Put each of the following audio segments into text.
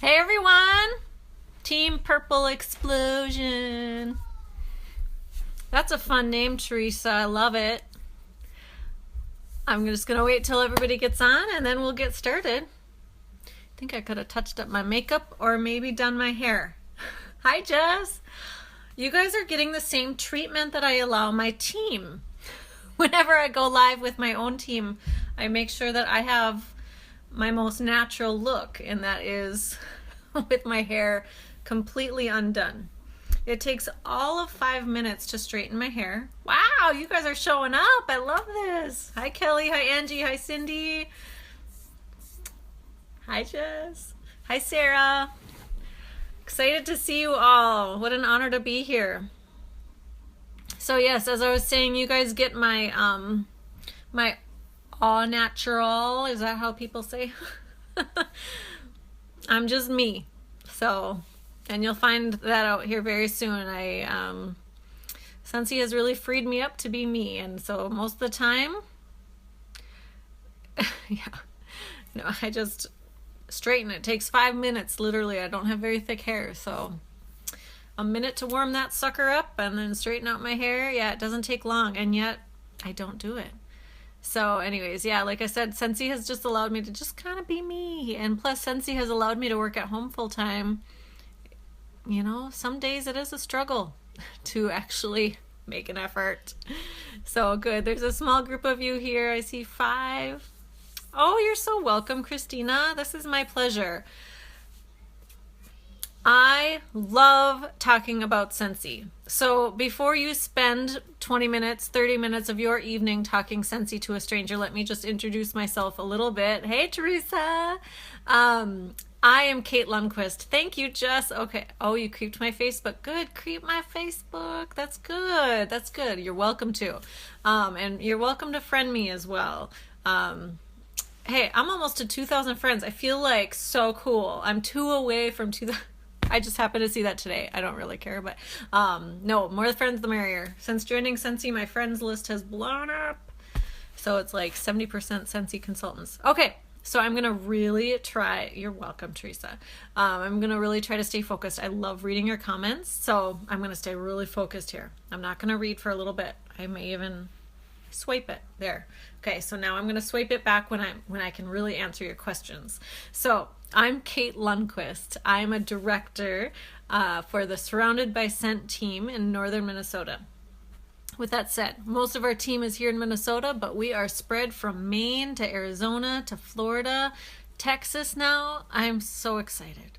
Hey everyone! Team Purple Explosion. That's a fun name, Teresa. I love it. I'm just gonna wait till everybody gets on and then we'll get started. I think I could have touched up my makeup or maybe done my hair. Hi Jess! You guys are getting the same treatment that I allow my team. Whenever I go live with my own team, I make sure that I have my most natural look, and that is with my hair completely undone. It takes all of 5 minutes to straighten my hair. Wow, you guys are showing up. I love this. Hi Kelly, hi Angie, hi Cindy. Hi Jess. Hi Sarah. Excited to see you all. What an honor to be here. So yes, as I was saying, you guys get my my au natural. Is that how people say? I'm just me. So, and you'll find that out here very soon. Scentsy has really freed me up to be me, and so most of the time, I just straighten. It takes 5 minutes, literally. I don't have very thick hair, so a minute to warm that sucker up and then straighten out my hair. Yeah, it doesn't take long, and yet I don't do it. So anyways, yeah, like I said, Scentsy has just allowed me to just kind of be me. And plus, Scentsy has allowed me to work at home full time. You know, some days it is a struggle to actually make an effort. So good. There's a small group of you here. I see 5. Oh, you're so welcome, Christina. This is my pleasure. I love talking about Scentsy. So before you spend 20 minutes, 30 minutes of your evening talking Scentsy to a stranger, let me just introduce myself a little bit. Hey, Teresa. I am Kate Lundquist. Thank you, Jess. Okay. Oh, you creeped my Facebook. Good. Creep my Facebook. That's good. That's good. You're welcome to. And you're welcome to friend me as well. Hey, I'm almost to 2,000 friends. I feel like so cool. I'm 2 away from 2,000. I just happened to see that today. I don't really care, but no, more friends the merrier. Since joining Scentsy, my friends list has blown up. So it's like 70% Scentsy consultants. Okay, so I'm going to really try. You're welcome, Teresa. I'm going to really try to stay focused. I love reading your comments, so I'm going to stay really focused here. I'm not going to read for a little bit. I may even swipe it there. Okay, so now I'm going to swipe it back when I can really answer your questions. So I'm Kate Lundquist. I'm a director for the Surrounded by Scent team in northern Minnesota. With that said, most of our team is here in Minnesota, but we are spread from Maine to Arizona to Florida, Texas now. I'm so excited.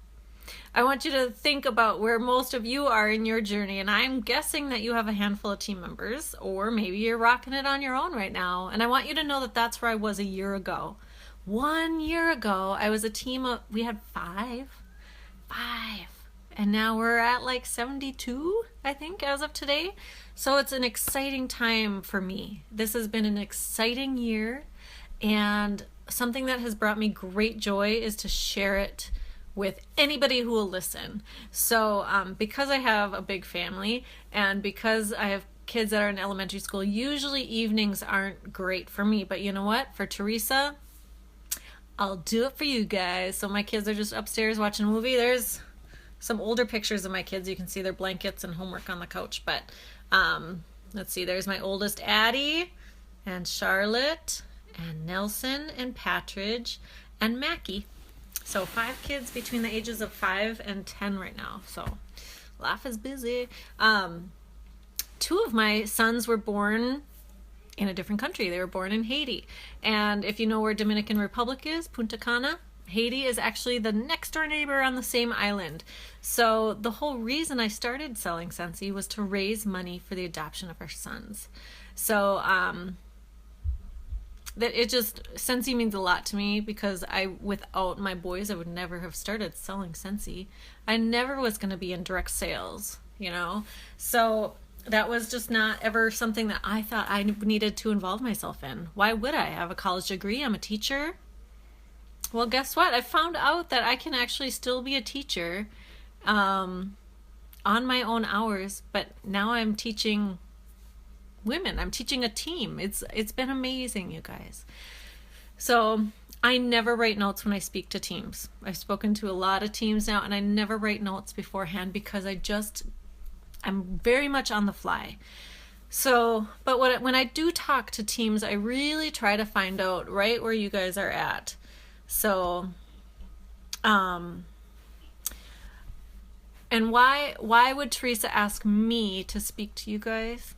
I want you to think about where most of you are in your journey, and I'm guessing that you have a handful of team members, or maybe you're rocking it on your own right now. And I want you to know that that's where I was a year ago. 1 year ago, I was a team of, we had 5, and now we're at like 72, I think, as of today. So it's an exciting time for me. This has been an exciting year, and something that has brought me great joy is to share it with anybody who will listen. So because I have a big family, and because I have kids that are in elementary school, usually evenings aren't great for me. But you know what? For Teresa, I'll do it for you guys. So my kids are just upstairs watching a movie. There's some older pictures of my kids. You can see their blankets and homework on the couch. But let's see. There's my oldest, Addie, and Charlotte, and Nelson, and Patridge, and Mackie. So 5 kids between the ages of 5 and 10 right now. So life is busy. 2 of my sons were born in a different country. They were born in Haiti. And if you know where Dominican Republic is, Punta Cana, Haiti is actually the next door neighbor on the same island. So the whole reason I started selling Scentsy was to raise money for the adoption of our sons. So Scentsy means a lot to me, because without my boys, I would never have started selling Scentsy. I never was going to be in direct sales, you know? So that was just not ever something that I thought I needed to involve myself in. Why would I? Have a college degree. I'm a teacher. Well, guess what? I found out that I can actually still be a teacher on my own hours, but now I'm teaching women. I'm teaching a team. It's been amazing, you guys. So I never write notes when I speak to teams. I've spoken to a lot of teams now, and I never write notes beforehand because I'm very much on the fly. So, but when I do talk to teams, I really try to find out right where you guys are at. So, and why would Teresa ask me to speak to you guys?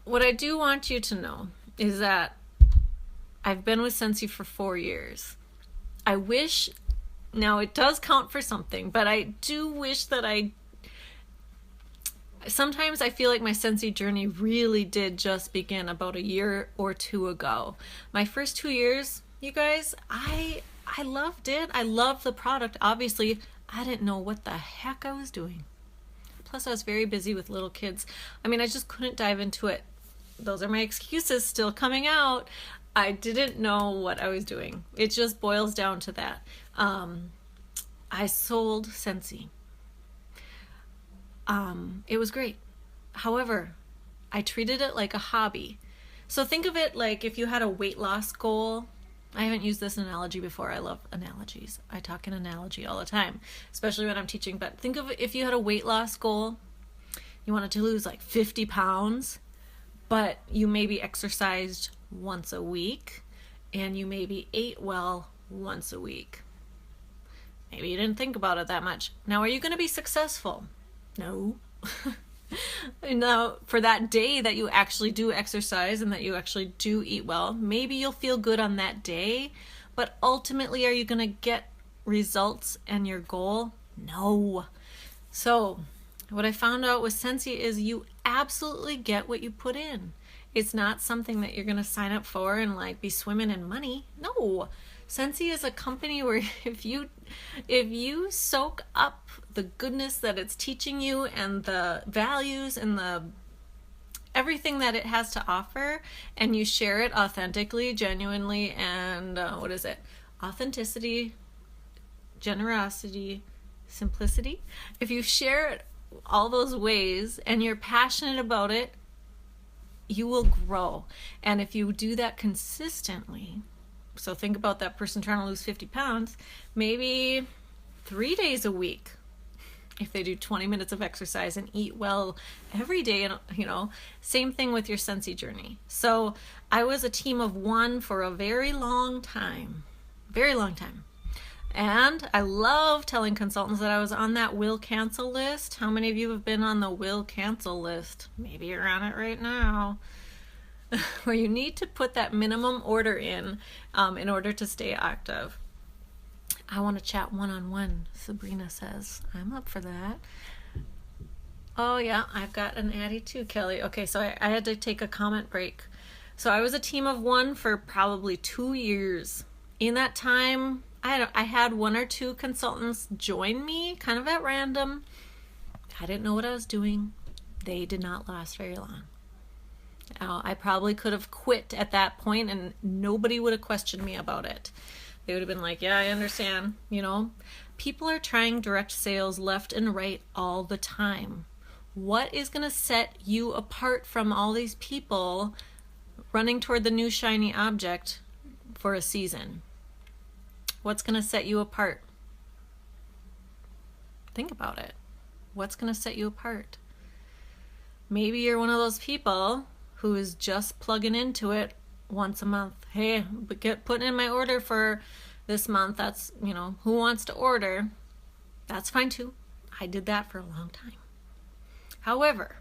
What I do want you to know is that I've been with Scentsy for 4 years. I wish, now it does count for something, but I do wish that sometimes I feel like my Scentsy journey really did just begin about a year or two ago. My first 2 years, you guys, I loved it. I loved the product. Obviously, I didn't know what the heck I was doing. Plus, I was very busy with little kids. I mean, I just couldn't dive into it. Those are my excuses still coming out. I didn't know what I was doing. It just boils down to that. I sold Scentsy. It was great. However, I treated it like a hobby. So think of it like if you had a weight loss goal. I haven't used this analogy before. I love analogies. I talk in analogy all the time, especially when I'm teaching. But think of it if you had a weight loss goal. You wanted to lose like 50 pounds, but you maybe exercised once a week and you maybe ate well once a week. Maybe you didn't think about it that much. Now, are you going to be successful? No. Now, for that day that you actually do exercise and that you actually do eat well, maybe you'll feel good on that day, but ultimately, are you going to get results and your goal? No. So, what I found out with Scentsy is you absolutely get what you put in. It's not something that you're going to sign up for and like be swimming in money. No. Scentsy is a company where if you soak up the goodness that it's teaching you and the values and the everything that it has to offer, and you share it authentically, genuinely, and authenticity, generosity, simplicity. If you share it all those ways and you're passionate about it, you will grow. And if you do that consistently, so think about that person trying to lose 50 pounds, maybe 3 days a week, if they do 20 minutes of exercise and eat well every day, and same thing with your Scentsy journey. So I was a team of one for a very long time. And I love telling consultants that I was on that will cancel list. How many of you have been on the will cancel list? Maybe you're on it right now. Where you need to put that minimum order in order to stay active. I want to chat one-on-one, Sabrina says. I'm up for that. Oh yeah, I've got an Addie too, Kelly. Okay, so I had to take a comment break. So I was a team of one for probably 2 years. In that time, I had 1 or 2 consultants join me kind of at random. I didn't know what I was doing. They did not last very long. I probably could have quit at that point and nobody would have questioned me about it. They would have been like, yeah, I understand. People are trying direct sales left and right all the time. What is going to set you apart from all these people running toward the new shiny object for a season? What's going to set you apart? Think about it. What's going to set you apart? Maybe you're one of those people who is just plugging into it once a month. Hey, putting in my order for this month. That's, who wants to order? That's fine too. I did that for a long time. However,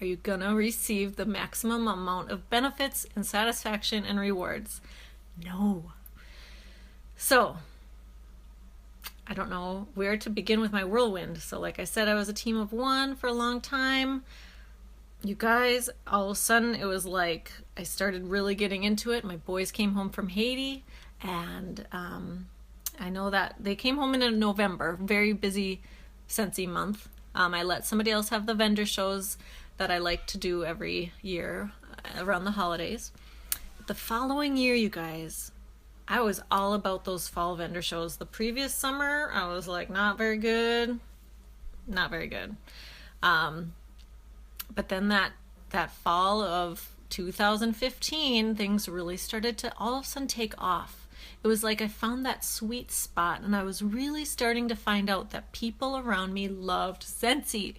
are you going to receive the maximum amount of benefits and satisfaction and rewards? No. So, I don't know where to begin with my whirlwind. So like I said, I was a team of one for a long time. You guys, all of a sudden it was like I started really getting into it. My boys came home from Haiti, and I know that they came home in November, very busy Scentsy month. I let somebody else have the vendor shows that I like to do every year around the holidays. The following year, you guys, I was all about those fall vendor shows. The previous summer, I was like, not very good. But then that fall of 2015, things really started to all of a sudden take off. It was like I found that sweet spot, and I was really starting to find out that people around me loved Scentsy.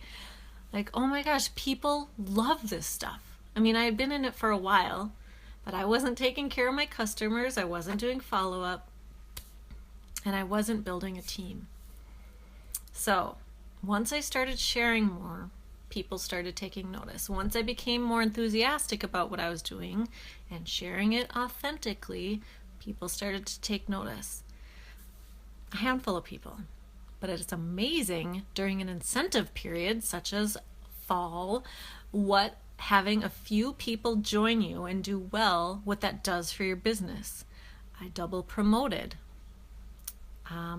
Like, oh my gosh, people love this stuff. I mean, I had been in it for a while, but I wasn't taking care of my customers, I wasn't doing follow-up, and I wasn't building a team. So once I started sharing more, people started taking notice. Once I became more enthusiastic about what I was doing and sharing it authentically, people started to take notice. A handful of people. But it's amazing during an incentive period, such as fall, what having a few people join you and do well, what that does for your business. I double promoted.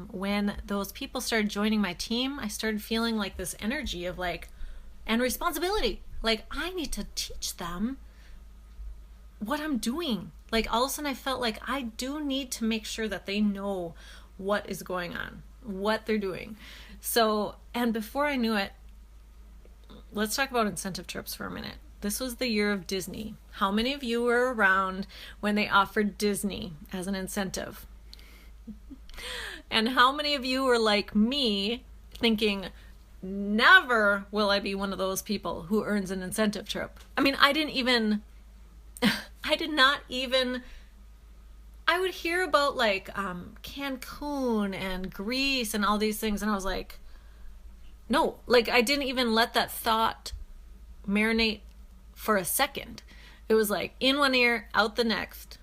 When those people started joining my team, I started feeling like this energy of like, and responsibility. Like, I need to teach them what I'm doing. Like, all of a sudden I felt like I do need to make sure that they know what is going on, what they're doing. So, and before I knew it, let's talk about incentive trips for a minute. This was the year of Disney. How many of you were around when they offered Disney as an incentive? And how many of you were like me, thinking, never will I be one of those people who earns an incentive trip? I mean, I would hear about like Cancun and Greece and all these things, and I was like, no, like I didn't even let that thought marinate for a second. It was like in one ear, out the next.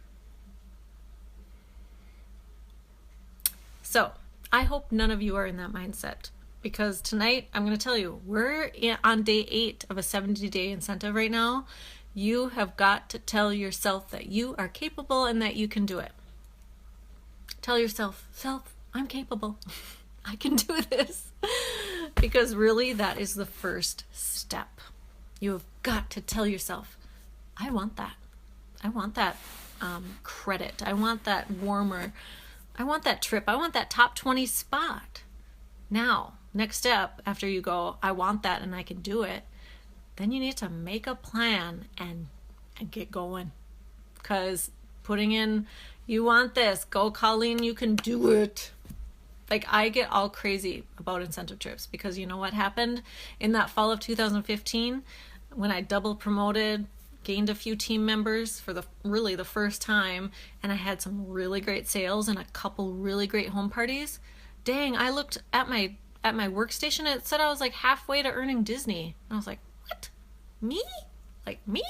So I hope none of you are in that mindset, because tonight I'm going to tell you, we're on day 8 of a 70-day incentive right now. You have got to tell yourself that you are capable and that you can do it. Tell yourself, I'm capable. I can do this. Because really, that is the first step. You have got to tell yourself, I want that. I want that credit. I want that warmer. I want that trip. I want that top 20 spot. Now, next step, after you go, I want that and I can do it, then you need to make a plan and get going. Because putting in, you want this, go Colleen, you can do it. Like, I get all crazy about incentive trips, because you know what happened in that fall of 2015 when I double promoted, gained a few team members for the first time, and I had some really great sales and a couple really great home parties. Dang, I looked at my workstation and it said I was like halfway to earning Disney. And I was like, what? Me? Like me?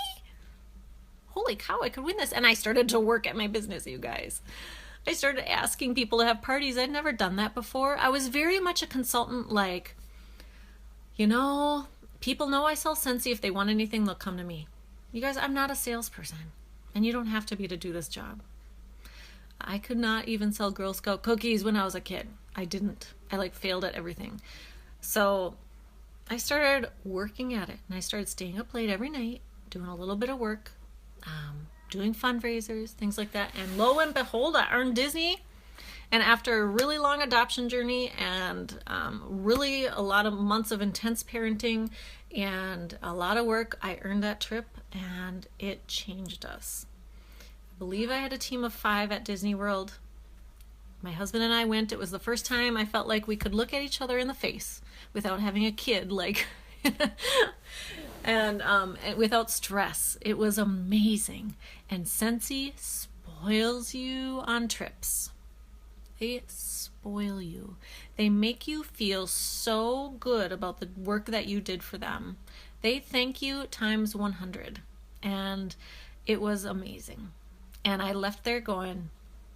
Holy cow, I could win this. And I started to work at my business, you guys. I started asking people to have parties. I'd never done that before. I was very much a consultant, like, people know I sell Scentsy. If they want anything, they'll come to me. You guys, I'm not a salesperson, and you don't have to be to do this job. I could not even sell Girl Scout cookies when I was a kid. I didn't. I failed at everything. So I started working at it, and I started staying up late every night, doing a little bit of work, doing fundraisers, things like that. And lo and behold, I earned Disney. And after a really long adoption journey and really a lot of months of intense parenting and a lot of work, I earned that trip, and it changed us. I believe I had a team of 5 at Disney World. My husband and I went. It was the first time I felt like we could look at each other in the face without having a kid, and without stress. It was amazing. And Scentsy spoils you on trips. They spoil you. They make you feel so good about the work that you did for them. They thank you times 100. And it was amazing. And I left there going,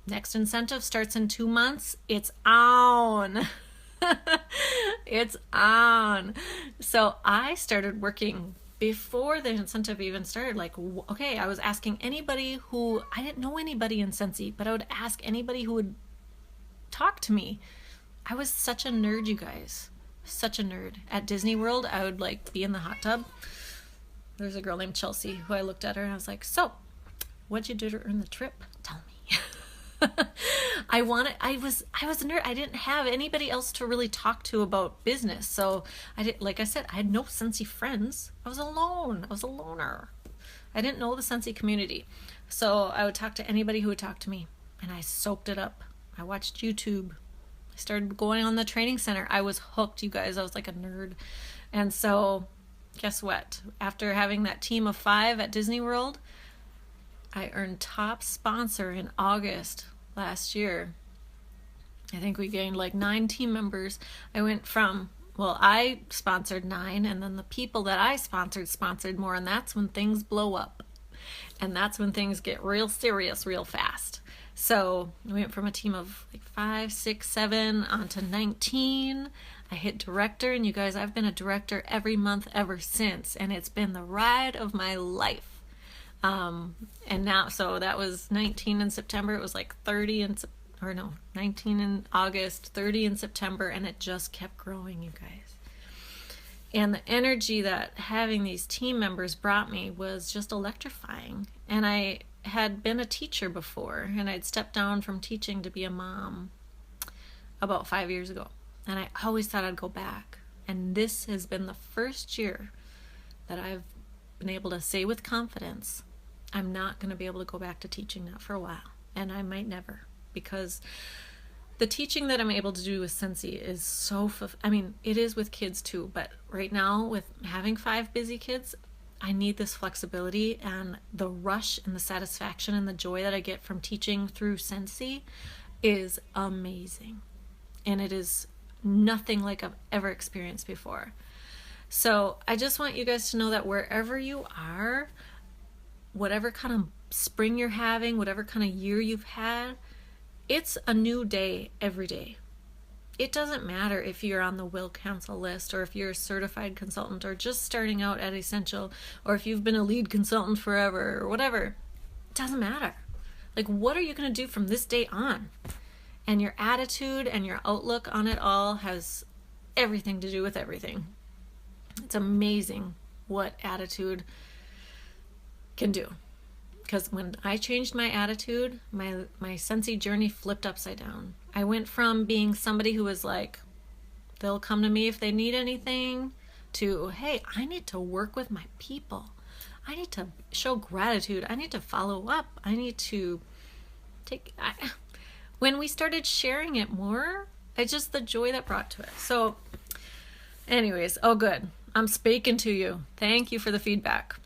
next incentive starts in 2 months. It's on. It's on. So I started working before the incentive even started. Okay, I was asking anybody I didn't know anybody in Scentsy, but I would ask anybody who would talk to me. I was such a nerd, you guys. Such a nerd. At Disney World, I would be in the hot tub. There's a girl named Chelsea who I looked at her and I was like, so, what'd you do to earn the trip? Tell me. I was a nerd. I didn't have anybody else to really talk to about business. So like I said, I had no Scentsy friends. I was alone. I was a loner. I didn't know the Scentsy community. So I would talk to anybody who would talk to me, and I soaked it up. I watched YouTube. I started going on the training center. I was hooked, you guys. I was like a nerd. And so guess what? After having that team of 5 at Disney World, I earned top sponsor in August last year. I think we gained like 9 team members. I went from, well, I sponsored 9, and then the people that I sponsored more, and that's when things blow up. And that's when things get real serious real fast. So we went from a team of like 5, 6, 7 on to 19. I hit director, and you guys, I've been a director every month ever since, and it's been the ride of my life. And now, so that was 19 in September. It was like 19 in August, 30 in September, and it just kept growing, you guys. And the energy that having these team members brought me was just electrifying. And I had been a teacher before, and I'd stepped down from teaching to be a mom about 5 years ago. And I always thought I'd go back. And this has been the first year that I've been able to say with confidence, I'm not going to be able to go back to teaching that for a while. And I might never, because the teaching that I'm able to do with Scentsy is so, it is with kids too, but right now with having 5 busy kids, I need this flexibility, and the rush and the satisfaction and the joy that I get from teaching through Scentsy is amazing. And it is nothing like I've ever experienced before. So I just want you guys to know that wherever you are, whatever kind of spring you're having, whatever kind of year you've had, it's a new day every day. It doesn't matter if you're on the Will Council list, or if you're a certified consultant, or just starting out at Essential, or if you've been a lead consultant forever, or whatever. It doesn't matter. Like, what are you going to do from this day on? And your attitude and your outlook on it all has everything to do with everything. It's amazing what attitude can do. Because when I changed my attitude, my Scentsy journey flipped upside down. I went from being somebody who was like, they'll come to me if they need anything, to, hey, I need to work with my people. I need to show gratitude. I need to follow up. I need to when we started sharing it more, it's just the joy that brought to it. So anyways, oh good. I'm speaking to you. Thank you for the feedback.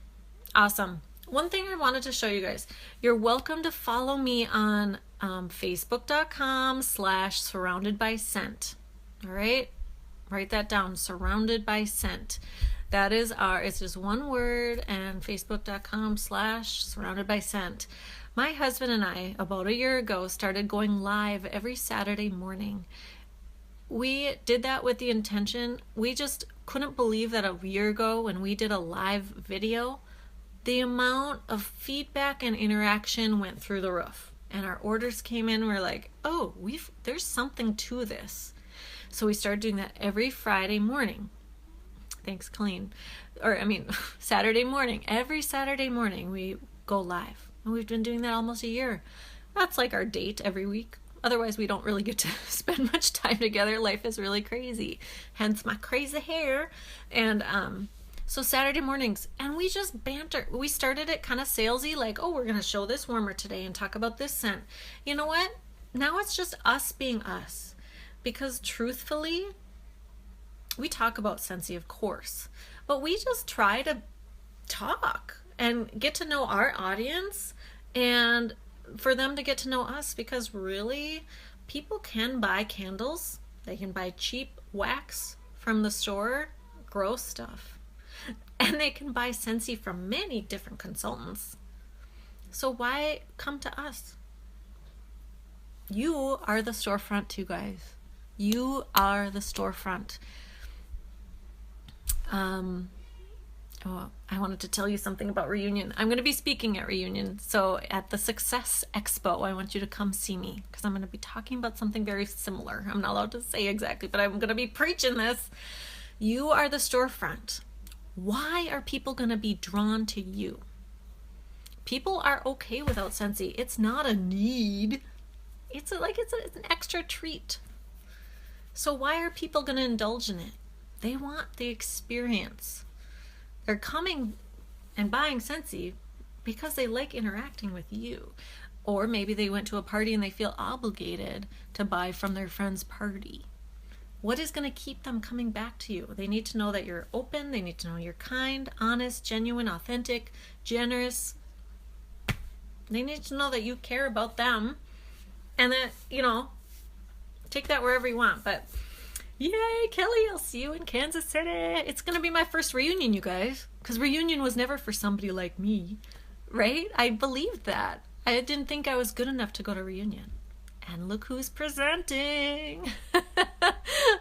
Awesome. One thing I wanted to show you guys, you're welcome to follow me on facebook.com/surroundedbyscent. All right, write that down, surrounded by scent. That is it's just one word, and facebook.com/surroundedbyscent. My husband and I, about a year ago, started going live every Saturday morning. We did that with the intention, we just couldn't believe that a year ago when we did a live video, the amount of feedback and interaction went through the roof. And our orders came in, we're like, oh, there's something to this. So we started doing that every Friday morning. Thanks, Colleen. Saturday morning. Every Saturday morning we go live. And we've been doing that almost a year. That's like our date every week. Otherwise, we don't really get to spend much time together. Life is really crazy. Hence my crazy hair. And so Saturday mornings, and we just banter. We started it kind of salesy, like, oh, we're going to show this warmer today and talk about this scent. You know what? Now it's just us being us. Because truthfully, we talk about Scentsy, of course, but we just try to talk and get to know our audience, and for them to get to know us, because really, people can buy candles. They can buy cheap wax from the store, gross stuff. And they can buy Scentsy from many different consultants. So why come to us? You are the storefront too, guys. You are the storefront. I wanted to tell you something about Reunion. I'm going to be speaking at Reunion. So at the Success Expo, I want you to come see me, because I'm going to be talking about something very similar. I'm not allowed to say exactly, but I'm going to be preaching this. You are the storefront. Why are people going to be drawn to you? People are okay without Scentsy. It's not a need. It's an extra treat. So why are people going to indulge in it? They want the experience. They're coming and buying Scentsy because they like interacting with you. Or maybe they went to a party and they feel obligated to buy from their friend's party. What is going to keep them coming back to you? They need to know that you're open. They need to know you're kind, honest, genuine, authentic, generous. They need to know that you care about them, and that, you know, take that wherever you want. But yay, Kelly, I'll see you in Kansas City. It's going to be my first reunion, you guys, because reunion was never for somebody like me, right? I believed that. I didn't think I was good enough to go to reunion. And look who's presenting.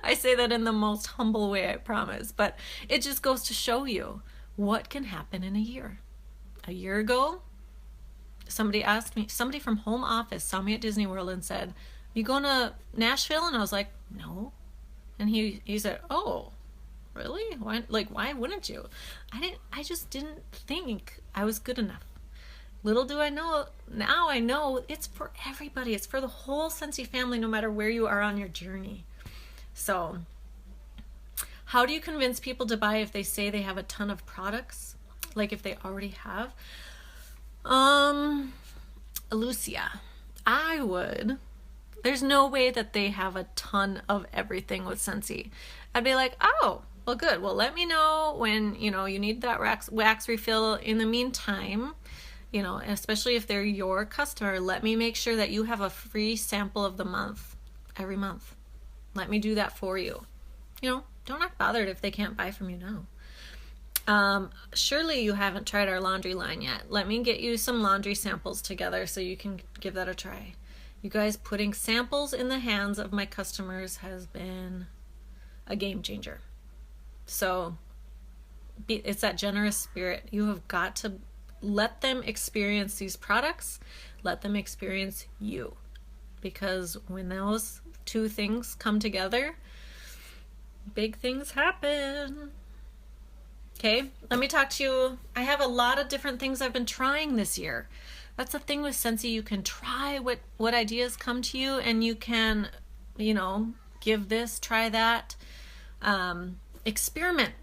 I say that in the most humble way, I promise. But it just goes to show you what can happen in a year. A year ago, somebody asked me, somebody from home office saw me at Disney World and said, "You going to Nashville?" And I was like, "No." And he said, "Oh, really? Why wouldn't you?" I just didn't think I was good enough. Little do I know, now I know it's for everybody. It's for the whole Scentsy family, no matter where you are on your journey. So, how do you convince people to buy if they say they have a ton of products? Like if they already have? Lucia, I would. There's no way that they have a ton of everything with Scentsy. I'd be like, oh, well, good. Well, let me know when, you know, you need that wax refill. In the meantime, you know, especially if they're your customer, let me make sure that you have a free sample of the month, every month. Let me do that for you. You know, don't act bothered if they can't buy from you now. Surely you haven't tried our laundry line yet. Let me get you some laundry samples together so you can give that a try. You guys, putting samples in the hands of my customers has been a game changer. So it's that generous spirit. You have got to let them experience these products. Let them experience you. Because when those two things come together, big things happen. Okay, let me talk to you. I have a lot of different things I've been trying this year. That's the thing with Scentsy. You can try what ideas come to you, and you can, you know, give this, try that. Experiment.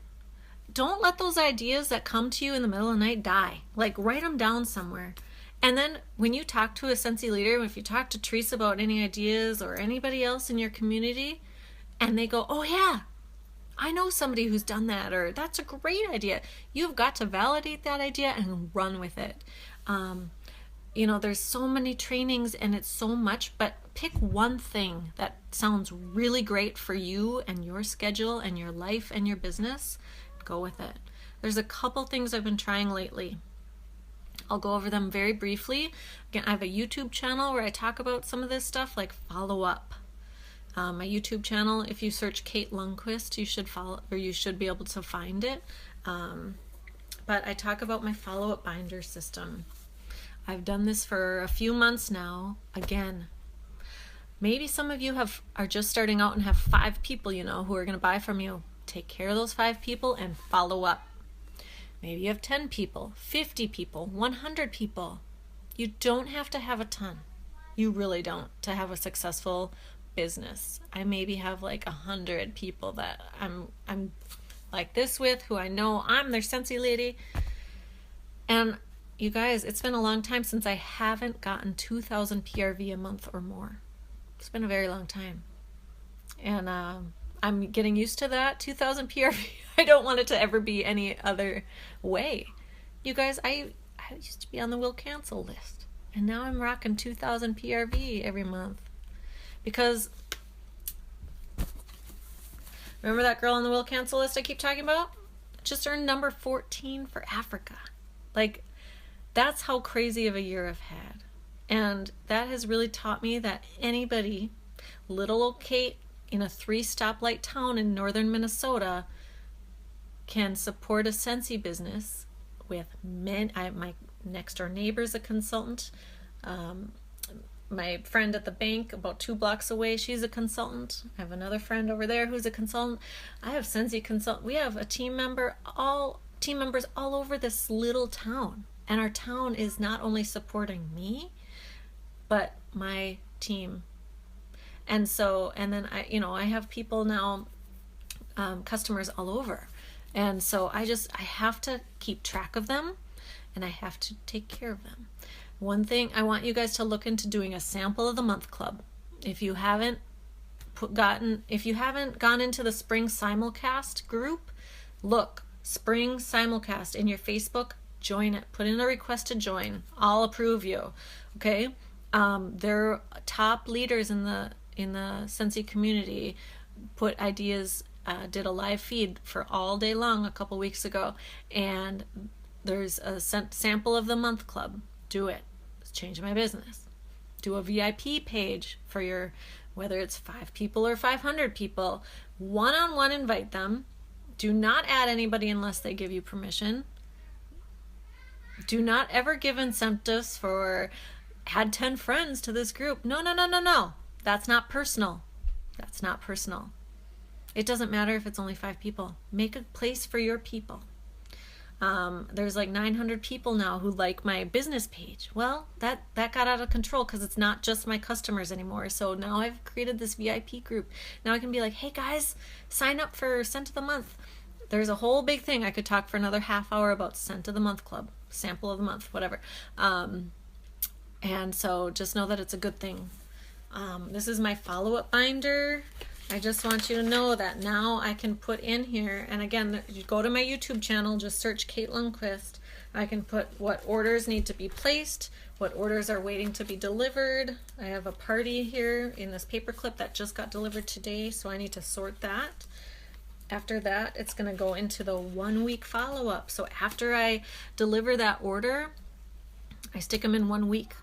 Don't let those ideas that come to you in the middle of the night die. Like, write them down somewhere. And then when you talk to a Scentsy leader, if you talk to Teresa about any ideas or anybody else in your community, and they go, "Oh yeah, I know somebody who's done that," or "That's a great idea," you've got to validate that idea and run with it. You know, there's so many trainings and it's so much, but pick one thing that sounds really great for you and your schedule and your life and your business. Go with it. There's a couple things I've been trying lately. I'll go over them very briefly. Again, I have a YouTube channel where I talk about some of this stuff, like follow up. My YouTube channel, if you search Kate Lundquist, you should follow, or you should be able to find it. But I talk about my follow-up binder system. I've done this for a few months now. Again, maybe some of you are just starting out and have 5 people you know who are going to buy from you. Take care of those 5 people and follow up. Maybe you have 10 people, 50 people, 100 people. You don't have to have a ton. You really don't, to have a successful business. I maybe have like 100 people that I'm like this with, who I know I'm their Scentsy lady. And you guys, it's been a long time since I haven't gotten 2,000 PRV a month or more. It's been a very long time. And I'm getting used to that 2,000 PRV. I don't want it to ever be any other way. You guys, I used to be on the will cancel list, and now I'm rocking 2,000 PRV every month. Because remember that girl on the will cancel list I keep talking about? Just earned number 14 for Africa. Like, that's how crazy of a year I've had. And that has really taught me that anybody, little old Kate in a 3-stoplight town in northern Minnesota, can support a Scentsy business with my next door neighbor's a consultant. My friend at the bank about 2 blocks away, she's a consultant. I have another friend over there who's a consultant. I have Scentsy consultant. We have a team members all over this little town. And our town is not only supporting me, but my team. And then I have people now, customers all over. And so I have to keep track of them and I have to take care of them. One thing, I want you guys to look into doing a sample of the month club. If you haven't gone into the spring simulcast group, look, spring simulcast in your Facebook, join it. Put in a request to join. I'll approve you. Okay? They're top leaders in the Scentsy community. Put ideas, did a live feed for all day long a couple weeks ago, and there's a sample of the month club. Do it. It's changing my business. Do a VIP page for your, whether it's 5 people or 500 people. One-on-one invite them. Do not add anybody unless they give you permission. Do not ever give incentives for add 10 friends to this group. No. That's not personal. That's not personal. It doesn't matter if it's only 5 people. Make a place for your people. There's like 900 people now who like my business page. Well, that got out of control because it's not just my customers anymore. So now I've created this VIP group. Now I can be like, hey guys, sign up for Scent of the Month. There's a whole big thing. I could talk for another half hour about Scent of the Month Club, sample of the month, whatever. And so just know that it's a good thing. This is my follow-up binder. I just want you to know that now I can put in here, and again, you go to my YouTube channel, just search Kate Lundquist. I can put what orders need to be placed, what orders are waiting to be delivered. I have a party here in this paper clip that just got delivered today, so I need to sort that. After that, it's going to go into the 1-week follow-up. So after I deliver that order, I stick them in 1 week.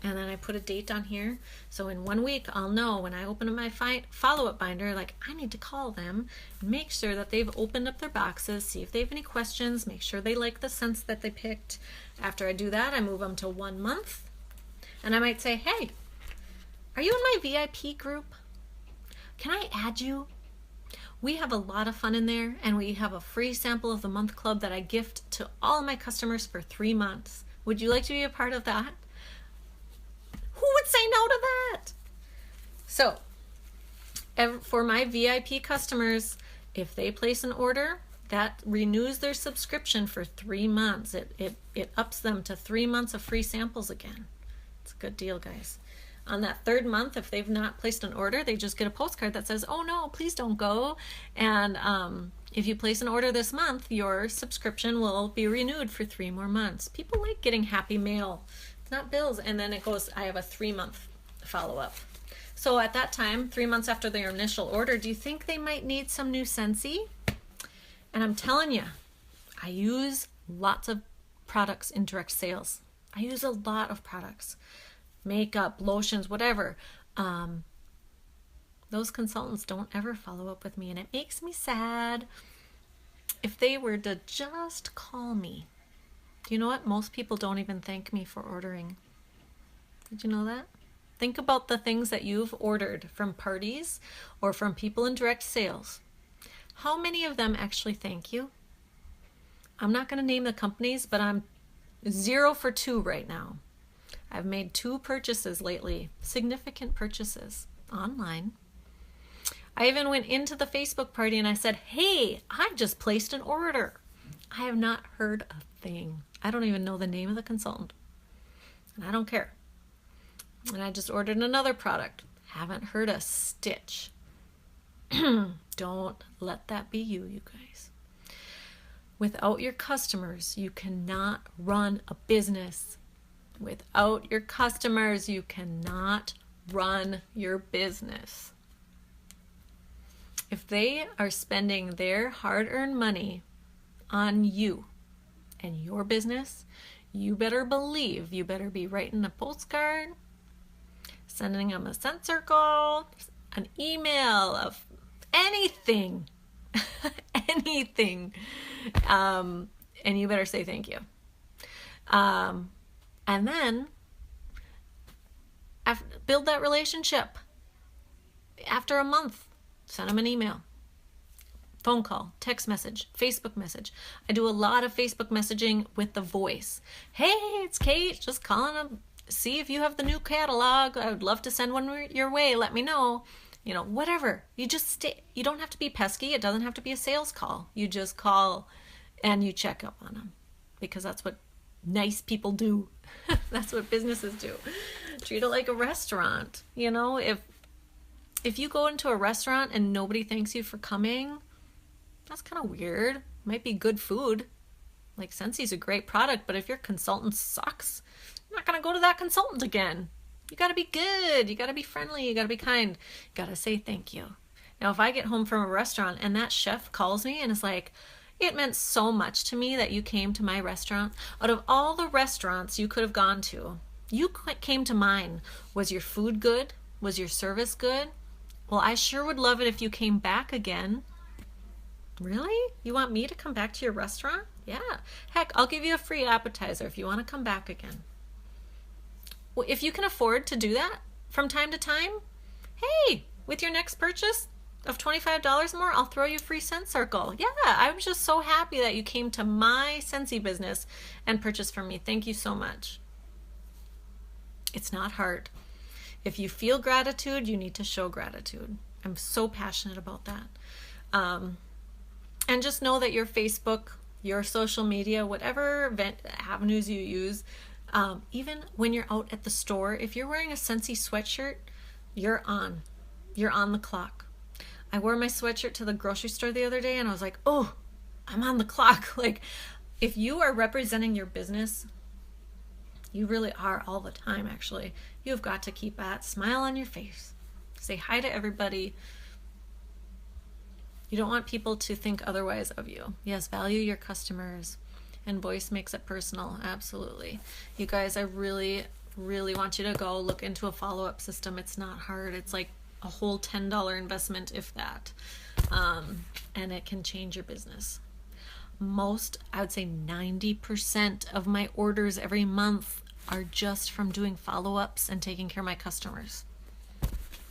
And then I put a date on here. So in 1 week, I'll know when I open up my follow-up binder, like I need to call them and make sure that they've opened up their boxes, see if they have any questions, make sure they like the scents that they picked. After I do that, I move them to 1 month. And I might say, hey, are you in my VIP group? Can I add you? We have a lot of fun in there, and we have a free sample of the month club that I gift to all of my customers for 3 months. Would you like to be a part of that? Who would say no to that? So, for my VIP customers, if they place an order, that renews their subscription for 3 months. It ups them to 3 months of free samples again. It's a good deal, guys. On that 3rd month, if they've not placed an order, they just get a postcard that says, oh no, please don't go. And if you place an order this month, your subscription will be renewed for 3 more months. People like getting happy mail. Not bills. And then it goes, I have a 3-month follow-up. So at that time, 3 months after their initial order, do you think they might need some new Scentsy? And I'm telling you, I use lots of products in direct sales. I use a lot of products, makeup, lotions, whatever. Those consultants don't ever follow up with me, and it makes me sad. If they were to just call me. Do you know what? Most people don't even thank me for ordering. Did you know that? Think about the things that you've ordered from parties or from people in direct sales. How many of them actually thank you? I'm not going to name the companies, but I'm 0 for 2 right now. I've made 2 purchases lately, significant purchases online. I even went into the Facebook party and I said, hey, I just placed an order. I have not heard a thing. I don't even know the name of the consultant. And I don't care. And I just ordered another product. Haven't heard a stitch. Don't let that be you, you guys. Without your customers, you cannot run a business. Without your customers, you cannot run your business. If they are spending their hard-earned money on you and your business, you better believe you better be writing a postcard, sending them a scent circle, an email, of anything, anything, and you better say thank you. And then build that relationship. After a month, send them an email. Phone call, text message, Facebook message. I do a lot of Facebook messaging with the voice. Hey, it's Kate, just calling to see if you have the new catalog. I would love to send one your way. Let me know. You know, whatever. You just you don't have to be pesky. It doesn't have to be a sales call. You just call and you check up on them, because that's what nice people do. That's what businesses do. Treat it like a restaurant. You know, if you go into a restaurant and nobody thanks you for coming, that's kind of weird. Might be good food. Like Scentsy's a great product, but if your consultant sucks, you're not going to go to that consultant again. You got to be good. You got to be friendly. You got to be kind. You got to say thank you. Now, if I get home from a restaurant and that chef calls me and is like, it meant so much to me that you came to my restaurant. Out of all the restaurants you could have gone to, you came to mine. Was your food good? Was your service good? Well, I sure would love it if you came back again. Really? You want me to come back to your restaurant? Yeah. Heck, I'll give you a free appetizer if you want to come back again. Well, if you can afford to do that from time to time, hey, with your next purchase of $25 more, I'll throw you a free scent circle. Yeah, I'm just so happy that you came to my Scentsy business and purchased from me. Thank you so much. It's not hard. If you feel gratitude, you need to show gratitude. I'm so passionate about that. And just know that your Facebook, your social media, whatever avenues you use, even when you're out at the store, if you're wearing a Scentsy sweatshirt, you're on the clock. I wore my sweatshirt to the grocery store the other day and I was like, oh, I'm on the clock. Like, if you are representing your business, you really are all the time, actually. You've got to keep that smile on your face. Say hi to everybody. You don't want people to think otherwise of you. Yes, value your customers. And voice makes it personal. Absolutely. You guys, I really, really want you to go look into a follow-up system. It's not hard. It's like a whole $10 investment, if that. And it can change your business. I would say 90% of my orders every month are just from doing follow-ups and taking care of my customers.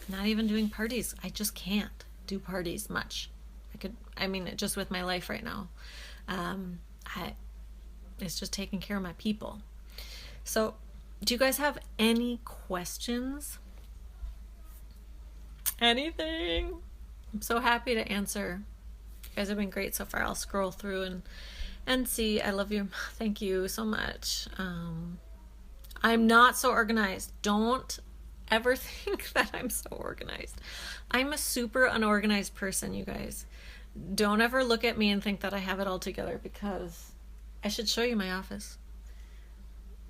Not even doing parties. I just can't do parties much. Just with my life right now. It's just taking care of my people. So, do you guys have any questions? Anything? I'm so happy to answer. You guys have been great so far. I'll scroll through and see. I love you. Thank you so much. I'm not so organized. Don't ever think that I'm so organized. I'm a super unorganized person, you guys. Don't ever look at me and think that I have it all together, because I should show you my office.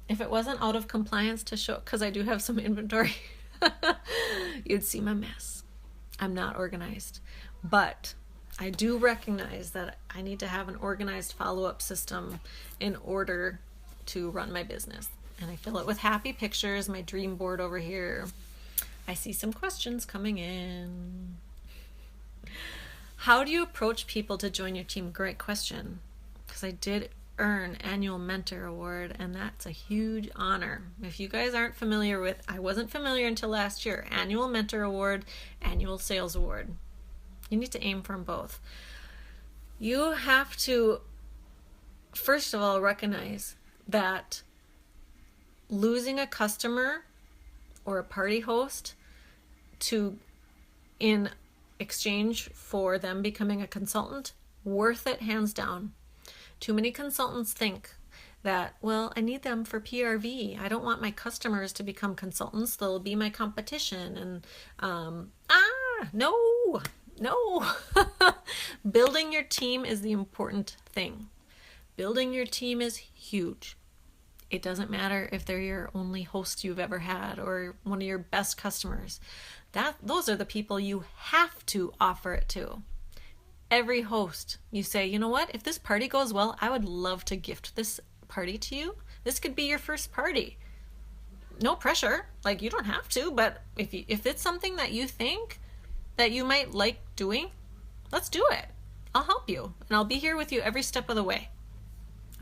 If it wasn't out of compliance to show, because I do have some inventory, you'd see my mess. I'm not organized, but I do recognize that I need to have an organized follow-up system in order to run my business. And I fill it with happy pictures, my dream board over here. I see some questions coming in. How do you approach people to join your team? Great question, because I did earn annual mentor award, and that's a huge honor. If you guys aren't familiar with, I wasn't familiar until last year, annual mentor award, annual sales award. You need to aim for them both. You have to, first of all, recognize that losing a customer or a party host in exchange for them becoming a consultant, worth it hands down. Too many consultants think that, well, I need them for PRV. I don't want my customers to become consultants. They'll be my competition. And no. Building your team is the important thing. Building your team is huge. It doesn't matter if they're your only host you've ever had or one of your best customers. Those are the people you have to offer it to. Every host, you say, you know what? If this party goes well, I would love to gift this party to you. This could be your first party. No pressure. Like, you don't have to, but if it's something that you think that you might like doing, let's do it. I'll help you, and I'll be here with you every step of the way.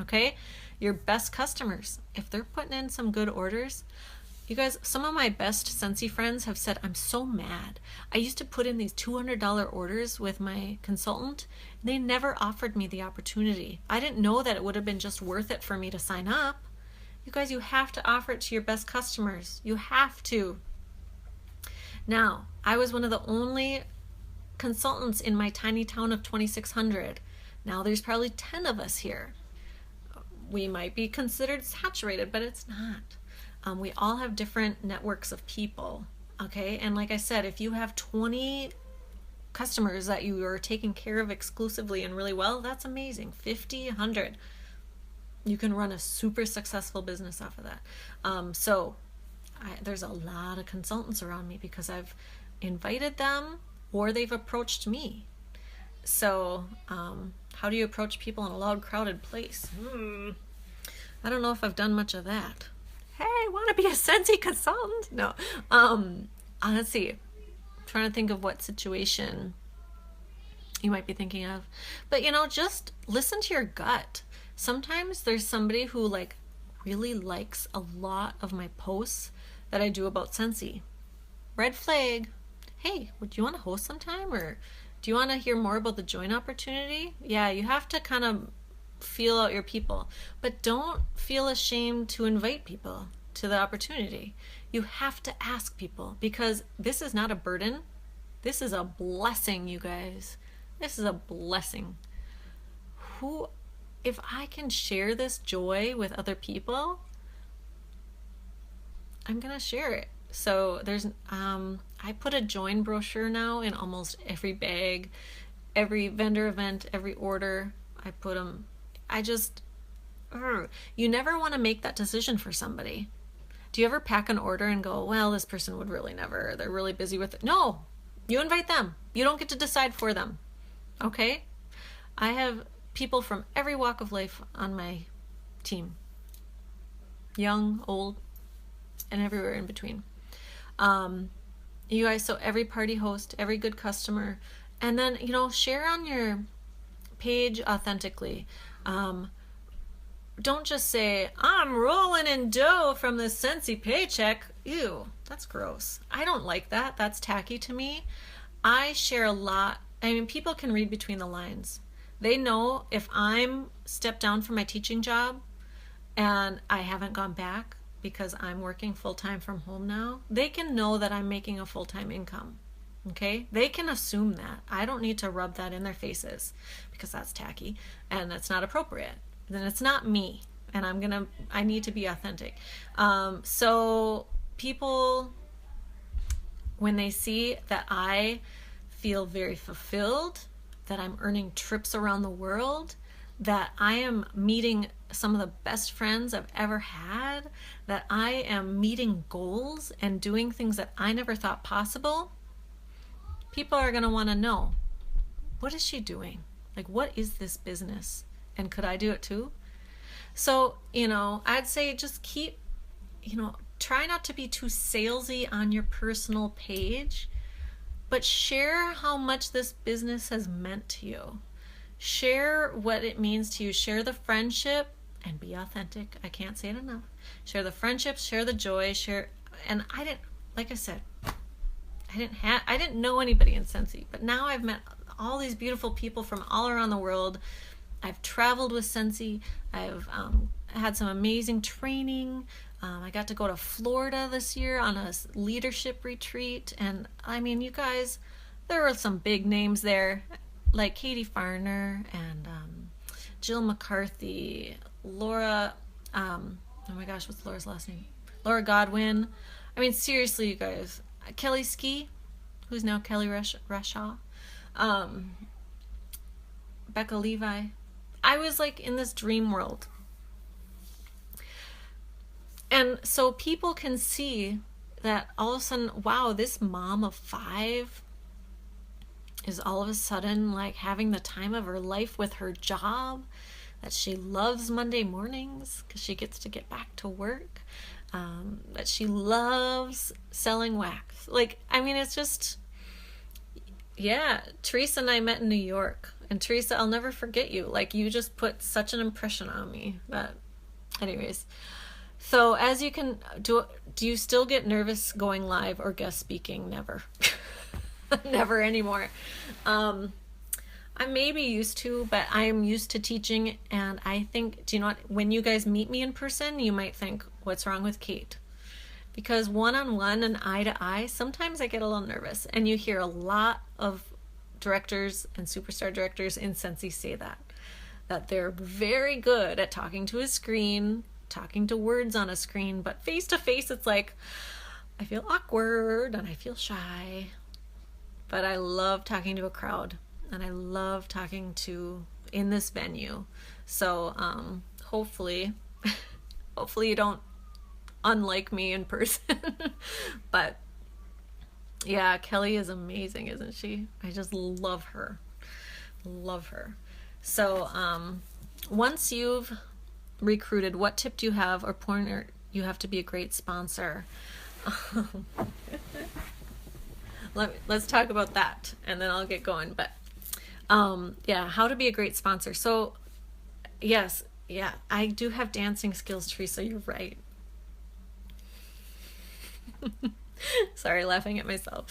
Okay? Your best customers, if they're putting in some good orders, you guys, some of my best Scentsy friends have said, I'm so mad. I used to put in these $200 orders with my consultant. They never offered me the opportunity. I didn't know that it would have been just worth it for me to sign up. You guys, you have to offer it to your best customers. You have to. Now, I was one of the only consultants in my tiny town of 2,600. Now there's probably 10 of us here. we might be considered saturated, but it's not. We all have different networks of people, okay? And like I said, if you have 20 customers that you are taking care of exclusively and really well, that's amazing. 50, 100. You can run a super successful business off of that. There's a lot of consultants around me because I've invited them or they've approached me. So how do you approach people in a loud, crowded place? I don't know if I've done much of that. Hey, want to be a Scentsy consultant? No. Let's see. I'm trying to think of what situation you might be thinking of. But, just listen to your gut. Sometimes there's somebody who like really likes a lot of my posts that I do about Scentsy. Red flag. Hey, would you want to host sometime? Or do you want to hear more about the join opportunity? Yeah, you have to kind of feel out your people, but don't feel ashamed to invite people to the opportunity. You have to ask people because this is not a burden. This is a blessing, you guys. This is a blessing. If I can share this joy with other people, I'm gonna share it. So there's I put a join brochure now in almost every bag, every vendor event, every order. I put them. You never want to make that decision for somebody. Do you ever pack an order and go, well, this person would really never, they're really busy with it? No, you invite them. You don't get to decide for them. Okay? I have people from every walk of life on my team. Young, old, and everywhere in between. You guys, so every party host, every good customer, and then, share on your page authentically. Don't just say, I'm rolling in dough from this Scentsy paycheck. Ew, that's gross. I don't like that. That's tacky to me. I share a lot. People can read between the lines. They know if I'm stepped down from my teaching job and I haven't gone back because I'm working full-time from home now, they can know that I'm making a full-time income. Okay? They can assume that. I don't need to rub that in their faces because that's tacky and that's not appropriate. Then it's not me, and I need to be authentic. So people, when they see that I feel very fulfilled, that I'm earning trips around the world, that I am meeting some of the best friends I've ever had, that I am meeting goals and doing things that I never thought possible, people are going to want to know, what is she doing? Like, what is this business? And could I do it too? So, I'd say just keep, try not to be too salesy on your personal page, but share how much this business has meant to you. Share what it means to you. Share the friendship and be authentic. I can't say it enough. Share the friendship, share the joy, and like I said, I didn't know anybody in Scentsy, but now I've met all these beautiful people from all around the world. I've traveled with Scentsy. I've had some amazing training. I got to go to Florida this year on a leadership retreat. And you guys, there were some big names there, like Katie Farner and Jill McCarthy, Laura, oh my gosh, what's Laura's last name? Laura Godwin. Seriously, you guys. Kelly Ski, who's now Kelly Rashaw. Becca Levi. I was like in this dream world. And so people can see that all of a sudden, wow, this mom of 5 is all of a sudden like having the time of her life with her job, that she loves Monday mornings because she gets to get back to work, that she loves selling wax. It's just, yeah, Teresa and I met in New York. And Teresa, I'll never forget you. You just put such an impression on me. But anyways, so as you can, do you still get nervous going live or guest speaking? Never. Never anymore. I may be used to, but I am used to teaching. And I think, do you know what? When you guys meet me in person, you might think, what's wrong with Kate? Because one-on-one and eye-to-eye, sometimes I get a little nervous. And you hear a lot of directors and superstar directors in Scentsy say that. that they're very good at talking to a screen, talking to words on a screen, but face to face, it's like, I feel awkward and I feel shy. But I love talking to a crowd, and I love talking to in this venue. So hopefully you don't unlike me in person. But yeah, Kelly is amazing, isn't she? I just love her. Love her. So once you've recruited, what tip do you have or pointer you have to be a great sponsor? Let's talk about that, and then I'll get going. But yeah, how to be a great sponsor. So yes, yeah, I do have dancing skills, Teresa, you're right. Sorry, laughing at myself.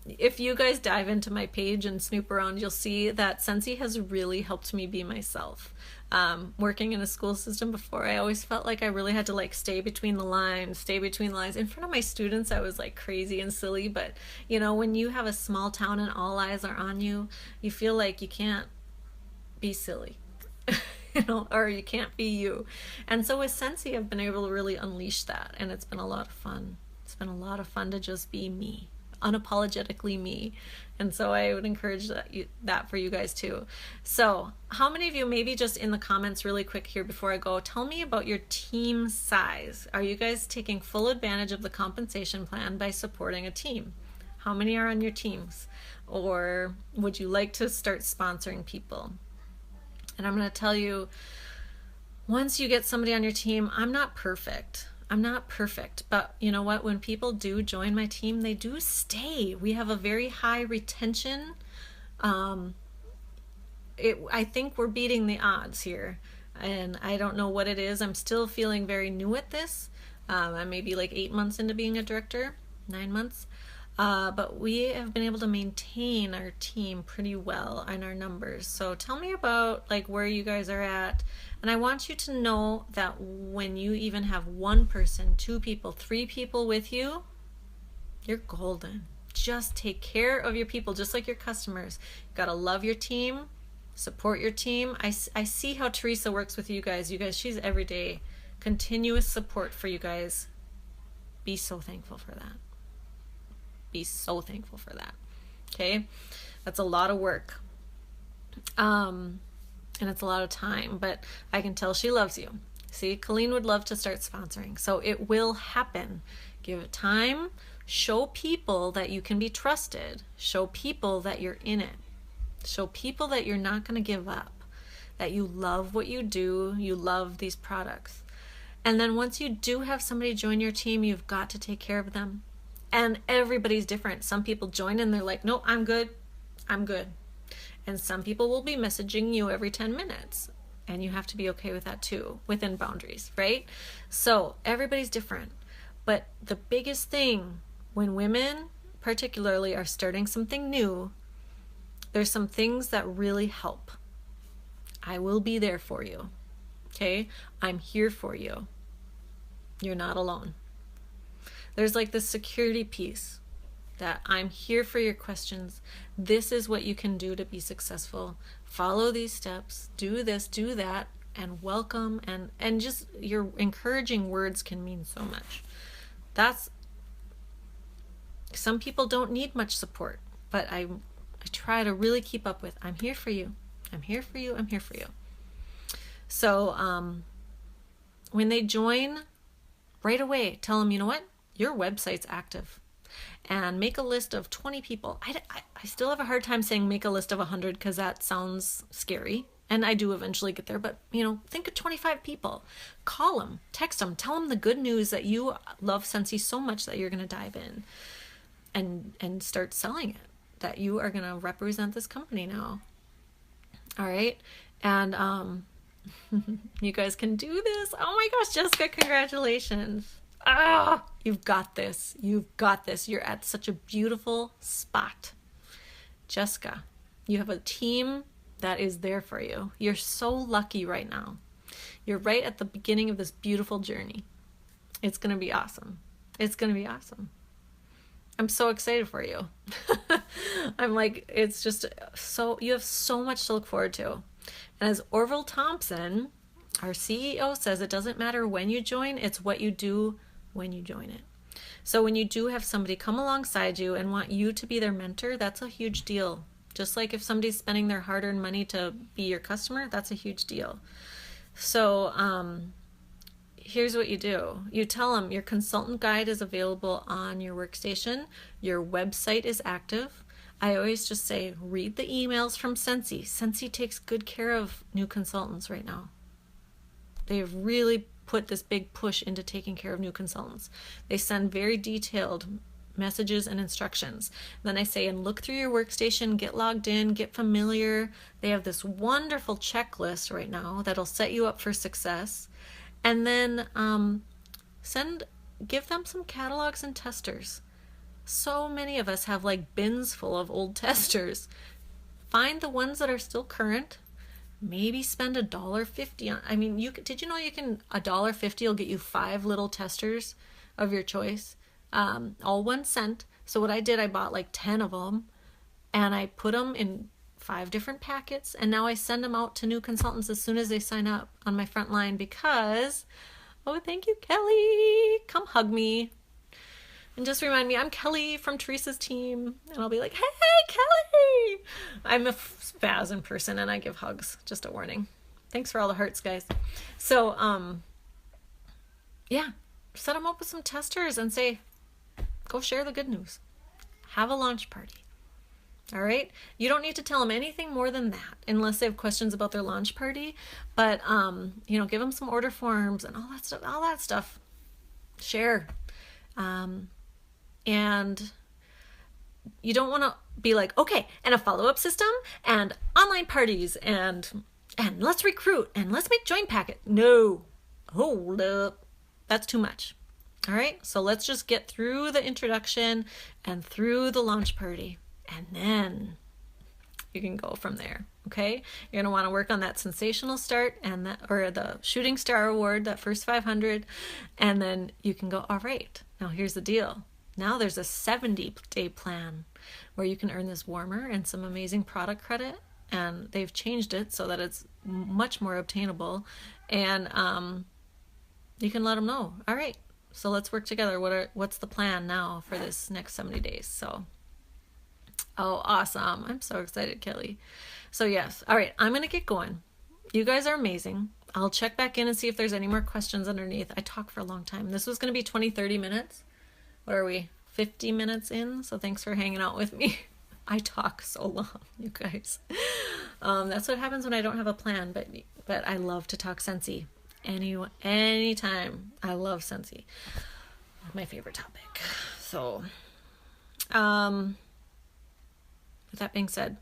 If you guys dive into my page and snoop around, you'll see that Scentsy has really helped me be myself. Working in a school system before, I always felt like I really had to like stay between the lines. In front of my students, I was like crazy and silly, but you know, when you have a small town and all eyes are on you, you feel like you can't be silly. You know, or you can't be you. And so with Scentsy, I've been able to really unleash that, and it's been a lot of fun. It's been a lot of fun to just be me, unapologetically me. And so I would encourage that for you guys too. So how many of you, maybe just in the comments really quick here before I go, tell me about your team size. Are you guys taking full advantage of the compensation plan by supporting a team? How many are on your teams? Or would you like to start sponsoring people? And I'm going to tell you, once you get somebody on your team, I'm not perfect, but you know what? When people do join my team, they do stay. We have a very high retention. I think we're beating the odds here, and I don't know what it is. I'm still feeling very new at this. I'm maybe like 8 months into being a director, 9 months. But we have been able to maintain our team pretty well and our numbers. So tell me about like where you guys are at. And I want you to know that when you even have one person, 2 people, 3 people with you, you're golden. Just take care of your people, just like your customers. You gotta love your team, support your team. I see how Teresa works with you guys. You guys, she's every day, continuous support for you guys. Be so thankful for that. Be so thankful for that. Okay, that's a lot of work, and it's a lot of time, but I can tell she loves you. See, Colleen would love to start sponsoring, so it will happen. Give it time. Show people that you can be trusted. Show people that you're in it. Show people that you're not going to give up, that you love what you do, you love these products. And then once you do have somebody join your team, you've got to take care of them. And everybody's different. Some people join and they're like, no, I'm good. And some people will be messaging you every 10 minutes. And you have to be okay with that too, within boundaries, right? So everybody's different. But the biggest thing when women particularly are starting something new, there's some things that really help. I will be there for you. Okay? I'm here for you. You're not alone. There's like this security piece that I'm here for your questions. This is what you can do to be successful. Follow these steps, do this, do that, and welcome. And just your encouraging words can mean so much. Some people don't need much support, but I try to really keep up with, I'm here for you. I'm here for you. I'm here for you. So when they join, right away, tell them, you know what? Your website's active, and make a list of 20 people. I still have a hard time saying make a list of 100 because that sounds scary, and I do eventually get there, but you know, think of 25 people. Call them, text them, tell them the good news that you love Scentsy so much that you're going to dive in and start selling it, that you are going to represent this company now. All right. And you guys can do this. Oh my gosh, Jessica, congratulations. You've got this. You've got this. You're at such a beautiful spot. Jessica, you have a team that is there for you. You're so lucky right now. You're right at the beginning of this beautiful journey. It's going to be awesome. It's going to be awesome. I'm so excited for you. I'm like, it's just so, you have so much to look forward to. And as Orville Thompson, our CEO, says, it doesn't matter when you join, it's what you do when you join it. So when you do have somebody come alongside you and want you to be their mentor, that's a huge deal. Just like if somebody's spending their hard-earned money to be your customer, that's a huge deal. So here's what you do. You tell them your consultant guide is available on your workstation. Your website is active. I always just say, read the emails from Scentsy. Scentsy takes good care of new consultants right now. They've really put this big push into taking care of new consultants. They send very detailed messages and instructions. Then I say, and look through your workstation, get logged in, get familiar. They have this wonderful checklist right now that'll set you up for success. And then give them some catalogs and testers. So many of us have like bins full of old testers. Find the ones that are still current. Maybe spend $1.50 on. I mean, did you know you can $1.50 will get you 5 little testers of your choice, all 1 cent. So what I did, I bought like 10 of them, and I put them in 5 different packets, and now I send them out to new consultants as soon as they sign up on my front line because, oh, thank you, Kelly. Come hug me. And just remind me, I'm Kelly from Teresa's team. And I'll be like, hey, Kelly. I'm a spaz in person and I give hugs. Just a warning. Thanks for all the hearts, guys. So, yeah, set them up with some testers and say, go share the good news. Have a launch party. All right. You don't need to tell them anything more than that unless they have questions about their launch party. But, give them some order forms and all that stuff. Share. And you don't want to be like, okay, and a follow-up system and online parties and let's recruit and let's make join packet. No, hold up. That's too much. All right. So let's just get through the introduction and through the launch party, and then you can go from there. Okay. You're going to want to work on that sensational start or the shooting star award, that first 500. And then you can go, all right, now here's the deal. Now there's a 70-day plan where you can earn this warmer and some amazing product credit, and they've changed it so that it's much more obtainable. And you can let them know, all right, so let's work together. What's the plan now for this next 70 days? So, oh, awesome. I'm so excited, Kelly. So yes, all right, I'm going to get going. You guys are amazing. I'll check back in and see if there's any more questions underneath. I talk for a long time. This was going to be 20-30 minutes. What are we, 50 minutes in? So thanks for hanging out with me. I talk so long, you guys. That's what happens when I don't have a plan, but I love to talk Scentsy. Anytime. I love Scentsy. My favorite topic. So, with that being said,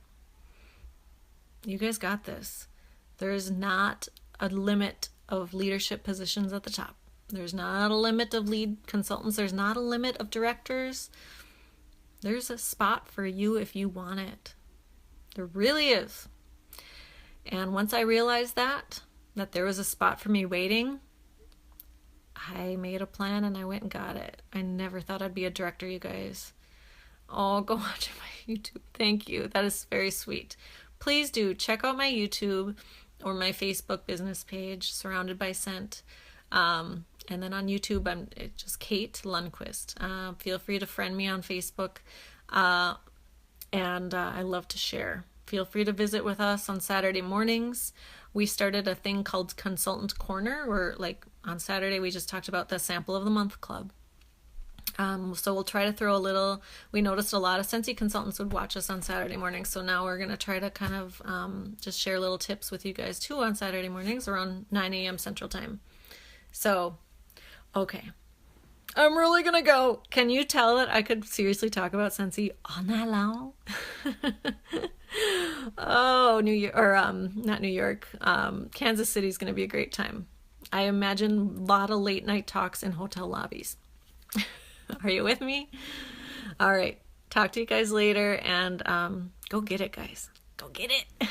you guys got this. There's not a limit of leadership positions at the top. There's not a limit of lead consultants. There's not a limit of directors. There's a spot for you if you want it. There really is. And once I realized that there was a spot for me waiting, I made a plan and I went and got it. I never thought I'd be a director, you guys. Oh, go watch my YouTube. Thank you. That is very sweet. Please do check out my YouTube or my Facebook business page, Surrounded by Scent. And then on YouTube, I'm just Kate Lundquist. Feel free to friend me on Facebook. And I love to share. Feel free to visit with us on Saturday mornings. We started a thing called Consultant Corner, where like on Saturday, we just talked about the Sample of the Month Club. So we'll try to throw we noticed a lot of Scentsy consultants would watch us on Saturday mornings. So now we're going to try to kind of just share little tips with you guys too on Saturday mornings around 9 a.m. Central Time. So, okay. I'm really going to go. Can you tell that I could seriously talk about Scentsy all night long? Oh, New York, or not New York. Kansas City is going to be a great time. I imagine a lot of late night talks in hotel lobbies. Are you with me? All right. Talk to you guys later, and go get it, guys. Go get it.